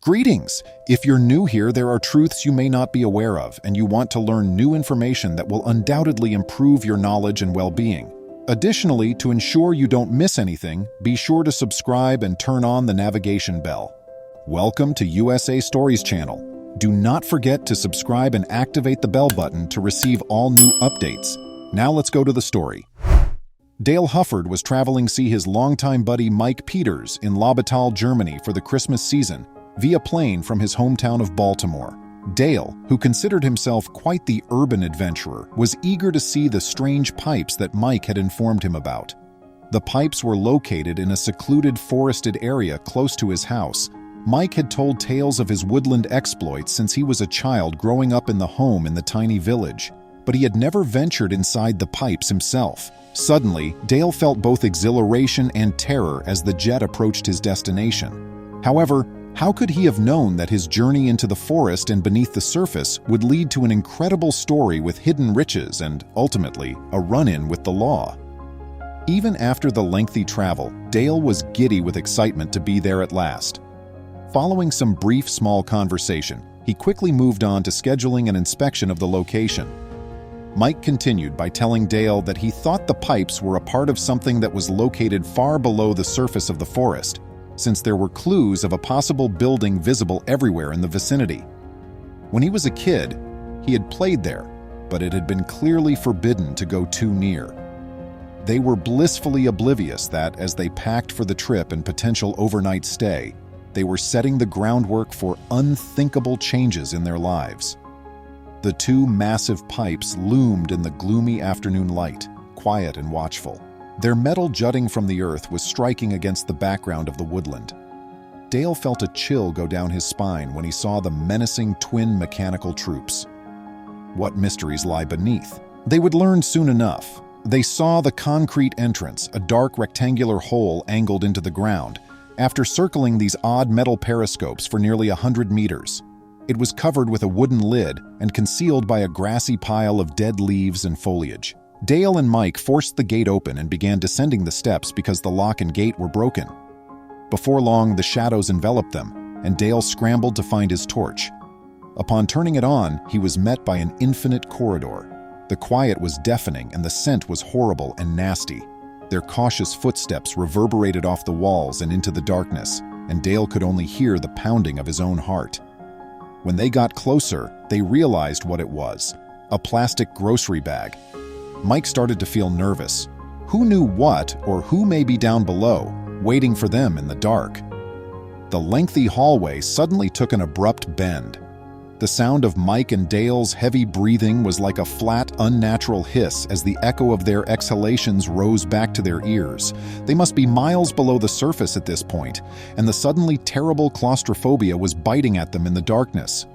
Greetings! If you're new here, there are truths you may not be aware of, and you want to learn new information that will undoubtedly improve your knowledge and well-being. Additionally, to ensure you don't miss anything, be sure to subscribe and turn on the navigation bell. Welcome to USA Stories channel. Do not forget to subscribe and activate the bell button to receive all new updates. Now let's go to the story. Dale Hufford was traveling to see his longtime buddy Mike Peters in Laubenthal, Germany for the Christmas season, via plane from his hometown of Baltimore. Dale, who considered himself quite the urban adventurer, was eager to see the strange pipes that Mike had informed him about. The pipes were located in a secluded forested area close to his house. Mike had told tales of his woodland exploits since he was a child growing up in the home in the tiny village, but he had never ventured inside the pipes himself. Suddenly, Dale felt both exhilaration and terror as the jet approached his destination. However, how could he have known that his journey into the forest and beneath the surface would lead to an incredible story with hidden riches and, ultimately, a run-in with the law? Even after the lengthy travel, Dale was giddy with excitement to be there at last. Following some brief small conversation, he quickly moved on to scheduling an inspection of the location. Mike continued by telling Dale that he thought the pipes were a part of something that was located far below the surface of the forest, since there were clues of a possible building visible everywhere in the vicinity. When he was a kid, he had played there, but it had been clearly forbidden to go too near. They were blissfully oblivious that, as they packed for the trip and potential overnight stay, they were setting the groundwork for unthinkable changes in their lives. The two massive pipes loomed in the gloomy afternoon light, quiet and watchful. Their metal jutting from the earth was striking against the background of the woodland. Dale felt a chill go down his spine when he saw the menacing twin mechanical troops. What mysteries lie beneath? They would learn soon enough. They saw the concrete entrance, a dark rectangular hole angled into the ground, after circling these odd metal periscopes for nearly 100 meters. It was covered with a wooden lid and concealed by a grassy pile of dead leaves and foliage. Dale and Mike forced the gate open and began descending the steps because the lock and gate were broken. Before long, the shadows enveloped them, and Dale scrambled to find his torch. Upon turning it on, he was met by an infinite corridor. The quiet was deafening and the scent was horrible and nasty. Their cautious footsteps reverberated off the walls and into the darkness, and Dale could only hear the pounding of his own heart. When they got closer, they realized what it was: a plastic grocery bag. Mike started to feel nervous. Who knew what or who may be down below, waiting for them in the dark? The lengthy hallway suddenly took an abrupt bend. The sound of Mike and Dale's heavy breathing was like a flat, unnatural hiss as the echo of their exhalations rose back to their ears. They must be miles below the surface at this point, and the suddenly terrible claustrophobia was biting at them in the darkness.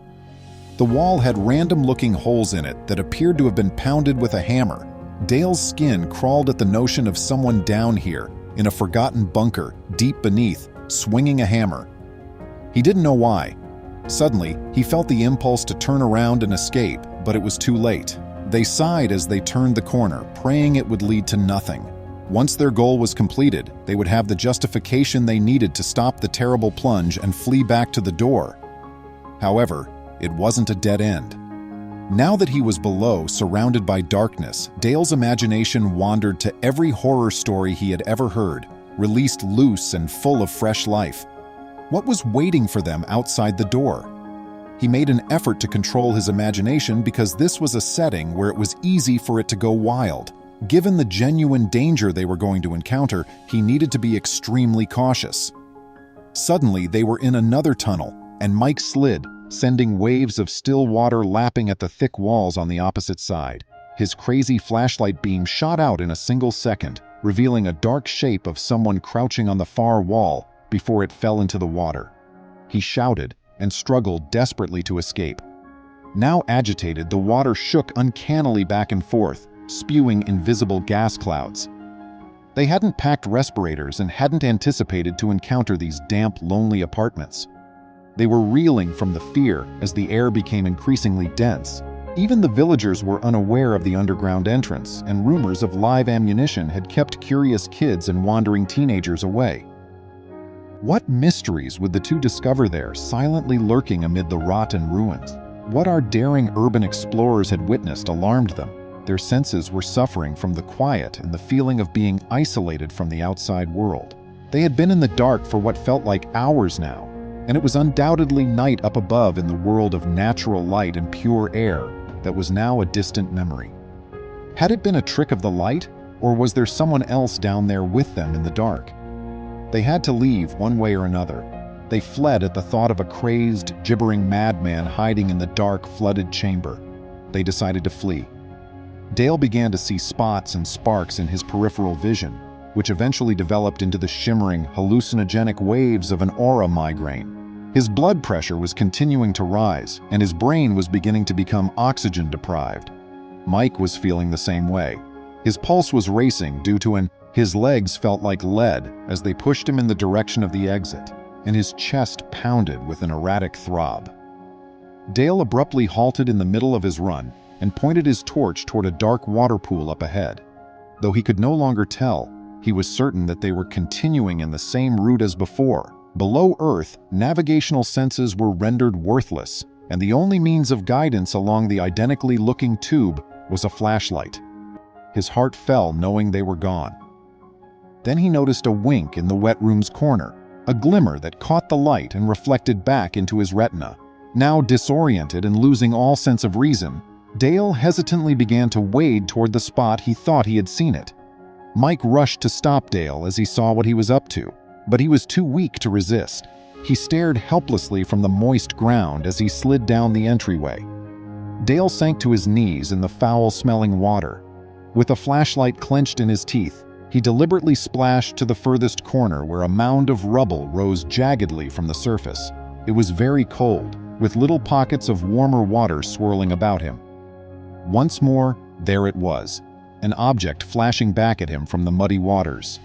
The wall had random-looking holes in it that appeared to have been pounded with a hammer. Dale's skin crawled at the notion of someone down here, in a forgotten bunker, deep beneath, swinging a hammer. He didn't know why. Suddenly, he felt the impulse to turn around and escape, but it was too late. They sighed as they turned the corner, praying it would lead to nothing. Once their goal was completed, they would have the justification they needed to stop the terrible plunge and flee back to the door. However, it wasn't a dead end. Now that he was below, surrounded by darkness, Dale's imagination wandered to every horror story he had ever heard, released loose and full of fresh life. What was waiting for them outside the door? He made an effort to control his imagination because this was a setting where it was easy for it to go wild. Given the genuine danger they were going to encounter, he needed to be extremely cautious. Suddenly, they were in another tunnel, and Mike slid, sending waves of still water lapping at the thick walls on the opposite side. His crazy flashlight beam shot out in a single second, revealing a dark shape of someone crouching on the far wall before it fell into the water. He shouted and struggled desperately to escape. Now agitated, the water shook uncannily back and forth, spewing invisible gas clouds. They hadn't packed respirators and hadn't anticipated to encounter these damp, lonely apartments. They were reeling from the fear as the air became increasingly dense. Even the villagers were unaware of the underground entrance, and rumors of live ammunition had kept curious kids and wandering teenagers away. What mysteries would the two discover there, silently lurking amid the rot and ruins? What our daring urban explorers had witnessed alarmed them. Their senses were suffering from the quiet and the feeling of being isolated from the outside world. They had been in the dark for what felt like hours now, and it was undoubtedly night up above in the world of natural light and pure air that was now a distant memory. Had it been a trick of the light, or was there someone else down there with them in the dark? They had to leave one way or another. They fled at the thought of a crazed, gibbering madman hiding in the dark, flooded chamber. They decided to flee. Dale began to see spots and sparks in his peripheral vision, which eventually developed into the shimmering, hallucinogenic waves of an aura migraine. His blood pressure was continuing to rise, and his brain was beginning to become oxygen-deprived. Mike was feeling the same way. His pulse was racing due to his legs felt like lead as they pushed him in the direction of the exit, and his chest pounded with an erratic throb. Dale abruptly halted in the middle of his run and pointed his torch toward a dark water pool up ahead. Though he could no longer tell, he was certain that they were continuing in the same route as before. Below Earth, navigational senses were rendered worthless, and the only means of guidance along the identically looking tube was a flashlight. His heart fell knowing they were gone. Then he noticed a wink in the wet room's corner, a glimmer that caught the light and reflected back into his retina. Now disoriented and losing all sense of reason, Dale hesitantly began to wade toward the spot he thought he had seen it. Mike rushed to stop Dale as he saw what he was up to, but he was too weak to resist. He stared helplessly from the moist ground as he slid down the entryway. Dale sank to his knees in the foul-smelling water. With a flashlight clenched in his teeth, he deliberately splashed to the furthest corner where a mound of rubble rose jaggedly from the surface. It was very cold, with little pockets of warmer water swirling about him. Once more, there it was, an object flashing back at him from the muddy waters.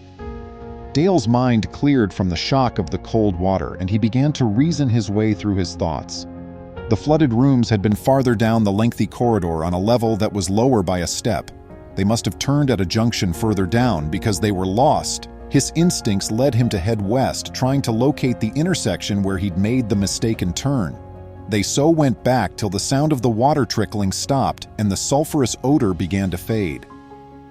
Dale's mind cleared from the shock of the cold water, and he began to reason his way through his thoughts. The flooded rooms had been farther down the lengthy corridor on a level that was lower by a step. They must have turned at a junction further down because they were lost. His instincts led him to head west, trying to locate the intersection where he'd made the mistaken turn. They so went back till the sound of the water trickling stopped and the sulfurous odor began to fade.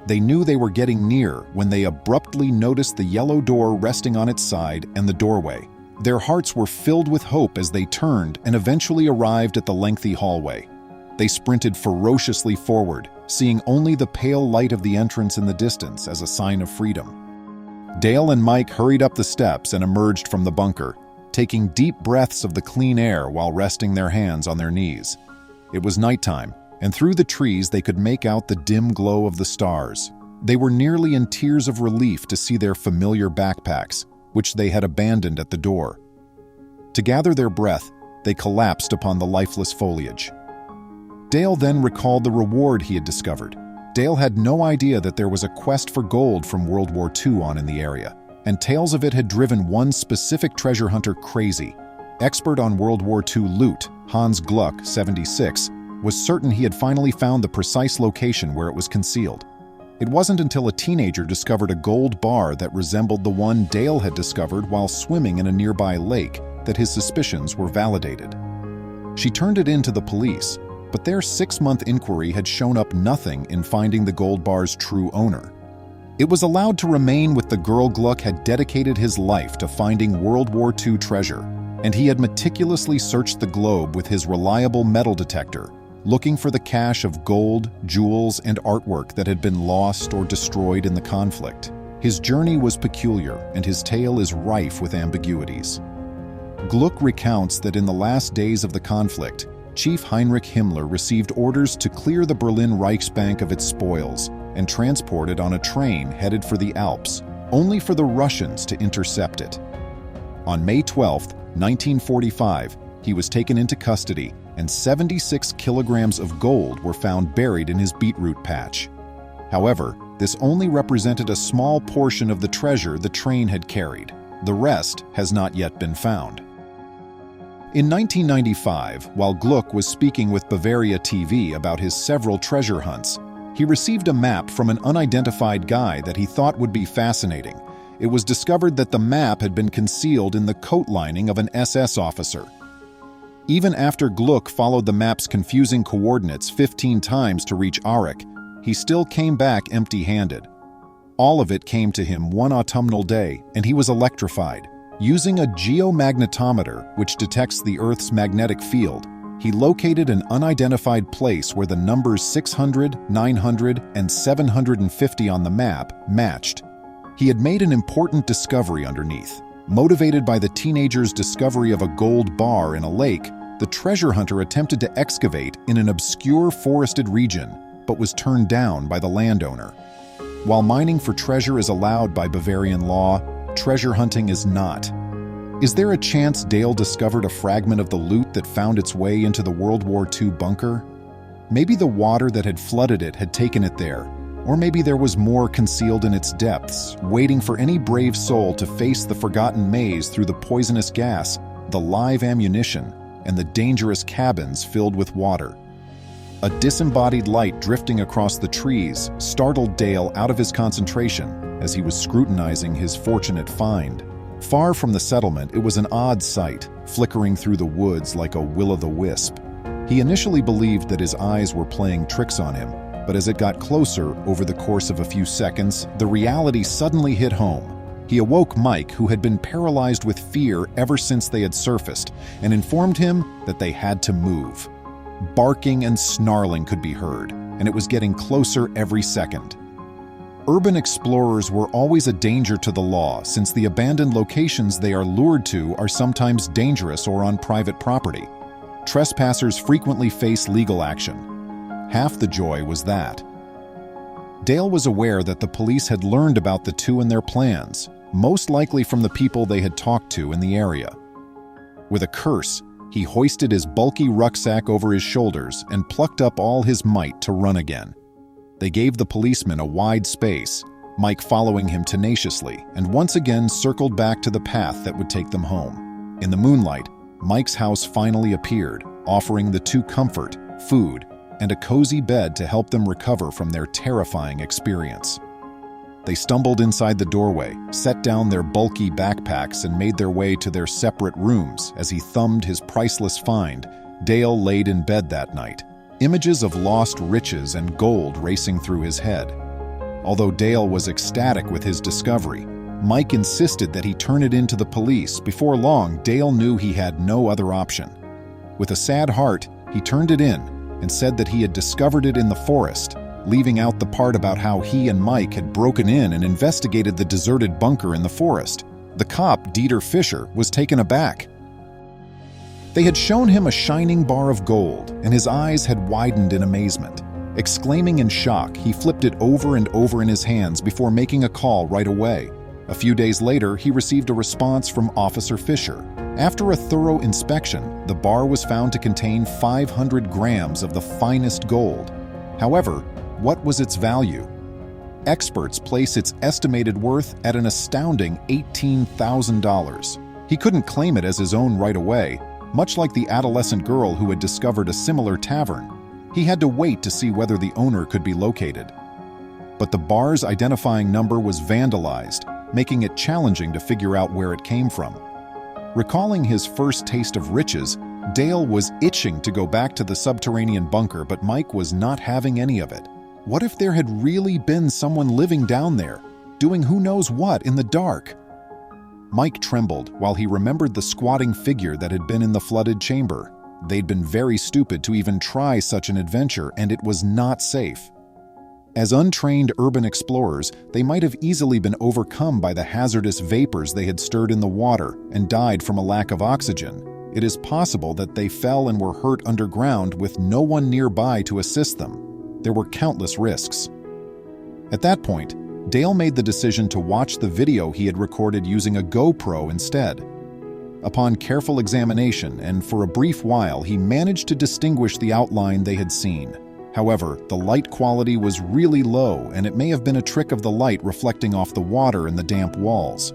They knew they were getting near when they abruptly noticed the yellow door resting on its side and the doorway. Their hearts were filled with hope as they turned and eventually arrived at the lengthy hallway. They sprinted ferociously forward, seeing only the pale light of the entrance in the distance as a sign of freedom. Dale and Mike hurried up the steps and emerged from the bunker, taking deep breaths of the clean air while resting their hands on their knees. It was nighttime, and through the trees they could make out the dim glow of the stars. They were nearly in tears of relief to see their familiar backpacks, which they had abandoned at the door. To gather their breath, they collapsed upon the lifeless foliage. Dale then recalled the reward he had discovered. Dale had no idea that there was a quest for gold from World War II on in the area, and tales of it had driven one specific treasure hunter crazy. Expert on World War II loot, Hans Gluck, 76, was certain he had finally found the precise location where it was concealed. It wasn't until a teenager discovered a gold bar that resembled the one Dale had discovered while swimming in a nearby lake that his suspicions were validated. She turned it in to the police, but their 6-month inquiry had shown up nothing in finding the gold bar's true owner. It was allowed to remain with the girl Gluck had dedicated his life to finding World War II treasure, and he had meticulously searched the globe with his reliable metal detector, looking for the cache of gold, jewels, and artwork that had been lost or destroyed in the conflict. His journey was peculiar, and his tale is rife with ambiguities. Gluck recounts that in the last days of the conflict, Chief Heinrich Himmler received orders to clear the Berlin Reichsbank of its spoils and transport it on a train headed for the Alps, only for the Russians to intercept it. On May 12, 1945, he was taken into custody, and 76 kilograms of gold were found buried in his beetroot patch. However, this only represented a small portion of the treasure the train had carried. The rest has not yet been found. In 1995, while Gluck was speaking with Bavaria TV about his several treasure hunts, he received a map from an unidentified guy that he thought would be fascinating, it was discovered that the map had been concealed in the coat lining of an SS officer. Even after Gluck followed the map's confusing coordinates 15 times to reach Aurich, he still came back empty-handed. All of it came to him one autumnal day, and he was electrified. Using a geomagnetometer, which detects the Earth's magnetic field, he located an unidentified place where the numbers 600, 900, and 750 on the map matched. He had made an important discovery underneath. Motivated by the teenager's discovery of a gold bar in a lake, the treasure hunter attempted to excavate in an obscure forested region, but was turned down by the landowner. While mining for treasure is allowed by Bavarian law, treasure hunting is not. Is there a chance Dale discovered a fragment of the loot that found its way into the World War II bunker? Maybe the water that had flooded it had taken it there, or maybe there was more concealed in its depths, waiting for any brave soul to face the forgotten maze through the poisonous gas, the live ammunition, and the dangerous cabins filled with water. A disembodied light drifting across the trees startled Dale out of his concentration as he was scrutinizing his fortunate find. Far from the settlement, it was an odd sight, flickering through the woods like a will-o'-the-wisp. He initially believed that his eyes were playing tricks on him, but as it got closer over the course of a few seconds, the reality suddenly hit home. He awoke Mike, who had been paralyzed with fear ever since they had surfaced, and informed him that they had to move. Barking and snarling could be heard, and it was getting closer every second. Urban explorers were always a danger to the law, since the abandoned locations they are lured to are sometimes dangerous or on private property. Trespassers frequently face legal action. Half the joy was that Dale was aware that the police had learned about the two and their plans, most likely from the people they had talked to in the area. With a curse, he hoisted his bulky rucksack over his shoulders and plucked up all his might to run again. They gave the policeman a wide space, Mike following him tenaciously, and once again circled back to the path that would take them home. In the moonlight, Mike's house finally appeared, offering the two comfort, food, and a cozy bed to help them recover from their terrifying experience. They stumbled inside the doorway, set down their bulky backpacks, and made their way to their separate rooms. As he thumbed his priceless find, Dale laid in bed that night, images of lost riches and gold racing through his head. Although Dale was ecstatic with his discovery, Mike insisted that he turn it in to the police. Before long, Dale knew he had no other option. With a sad heart, he turned it in and said that he had discovered it in the forest, leaving out the part about how he and Mike had broken in and investigated the deserted bunker in the forest. The cop, Dieter Fischer, was taken aback. They had shown him a shining bar of gold, and his eyes had widened in amazement. Exclaiming in shock, he flipped it over and over in his hands before making a call right away. A few days later, he received a response from Officer Fischer. After a thorough inspection, the bar was found to contain 500 grams of the finest gold. However, what was its value? Experts place its estimated worth at an astounding $18,000. He couldn't claim it as his own right away, much like the adolescent girl who had discovered a similar tavern. He had to wait to see whether the owner could be located. But the bar's identifying number was vandalized, making it challenging to figure out where it came from. Recalling his first taste of riches, Dale was itching to go back to the subterranean bunker, but Mike was not having any of it. What if there had really been someone living down there, doing who knows what in the dark? Mike trembled while he remembered the squatting figure that had been in the flooded chamber. They'd been very stupid to even try such an adventure, and it was not safe. As untrained urban explorers, they might have easily been overcome by the hazardous vapors they had stirred in the water and died from a lack of oxygen. It is possible that they fell and were hurt underground with no one nearby to assist them. There were countless risks. At that point, Dale made the decision to watch the video he had recorded using a GoPro instead. Upon careful examination, and for a brief while, he managed to distinguish the outline they had seen. However, the light quality was really low, and it may have been a trick of the light reflecting off the water and the damp walls.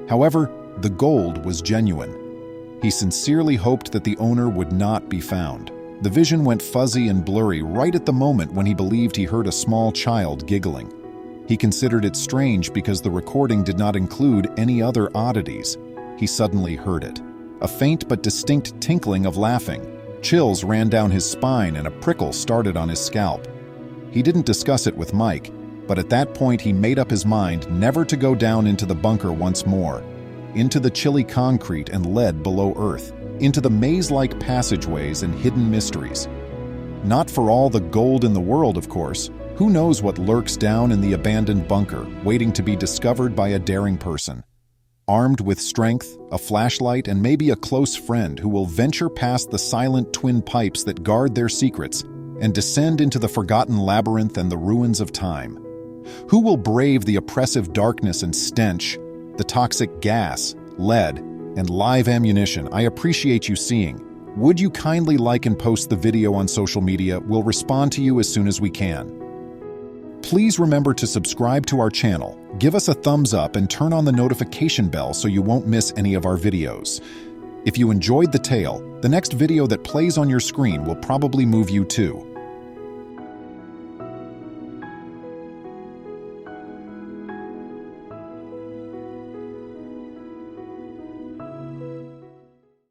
However, the gold was genuine. He sincerely hoped that the owner would not be found. The vision went fuzzy and blurry right at the moment when he believed he heard a small child giggling. He considered it strange because the recording did not include any other oddities. He suddenly heard it. A faint but distinct tinkling of laughing. Chills ran down his spine and a prickle started on his scalp. He didn't discuss it with Mike, but at that point he made up his mind never to go down into the bunker once more, into the chilly concrete and lead below earth, into the maze-like passageways and hidden mysteries. Not for all the gold in the world, of course. Who knows what lurks down in the abandoned bunker, waiting to be discovered by a daring person. Armed with strength, a flashlight, and maybe a close friend who will venture past the silent twin pipes that guard their secrets and descend into the forgotten labyrinth and the ruins of time. Who will brave the oppressive darkness and stench, the toxic gas, lead, and live ammunition? I appreciate you seeing. Would you kindly like and post the video on social media? We'll respond to you as soon as we can. Please remember to subscribe to our channel, give us a thumbs up, and turn on the notification bell so you won't miss any of our videos. If you enjoyed the tale, the next video that plays on your screen will probably move you too.